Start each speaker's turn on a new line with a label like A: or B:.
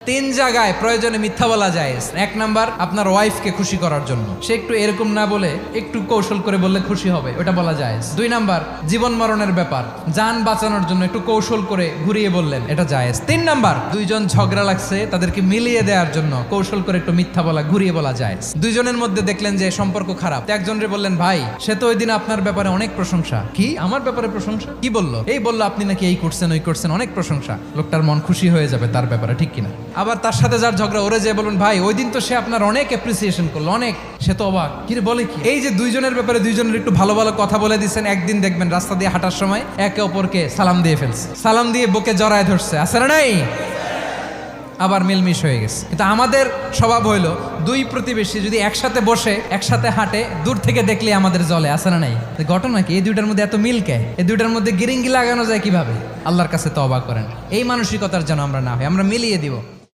A: তিন জায়গায় প্রয়োজনে মিথ্যা বলা যায়। এক নাম্বার, আপনার ওয়াইফকে খুশি করার জন্য, সে একটু এরকম না বলে একটু কৌশল করে বললে খুশি হবে, ওটা বলা যায়। দুই নাম্বার, জীবন মরণের ব্যাপার, জান বাঁচানোর জন্য একটু কৌশল করে ঘুরিয়ে বললেন, এটা জায়েজ। তিন নাম্বার, দুইজন ঝগড়া লাগছে, তাদেরকে মিলিয়ে দেওয়ার জন্য কৌশল করে একটু মিথ্যা বলা, ঘুরিয়ে বলা যায়। দুইজনের মধ্যে দেখলেন যে সম্পর্ক খারাপ, একজনরে বললেন, ভাই সে তো ওই দিন আপনার ব্যাপারে অনেক প্রশংসা। কি আমার ব্যাপারে প্রশংসা? কি বললো? এই বললো আপনি নাকি এই করছেন ওই করছেন, অনেক প্রশংসা। লোকটার মন খুশি হয়ে যাবে তার ব্যাপারে, ঠিক কিনা? আবার তার সাথে যার ঝগড়া, ওরে যে বলুন, ভাই ওই দিন তো সে আপনার অনেক অ্যাপ্রিসিয়েশন করলো, অনেক, সে তো অবাক, কি রে বলে কি? এই যে দুইজনের ব্যাপারে দুইজনের একটু ভালো ভালো কথা বলে দিচ্ছেন, একদিন দেখবেন রাস্তা দিয়ে হাঁটার সময় একে অপরকে সালাম দিয়ে ফেলছে, সালাম দিয়ে বুকে জড়ায় ধরছে, আছে না নাই? আবার মিলমিশ হয়ে গেছে। কিন্তু আমাদের স্বভাব হইলো, দুই প্রতিবেশী যদি একসাথে বসে একসাথে হাঁটে, দূর থেকে দেখলে আমাদের জলে, আছে না নাই? ঘটনা কি? এই দুইটার মধ্যে এত মিল কে? এই দুইটার মধ্যে গিরিঙ্গি লাগানো যায় কিভাবে? আল্লাহর কাছে তওবা করেন, এই মানসিকতার যেন আমরা না হয়, আমরা মিলিয়ে দিব।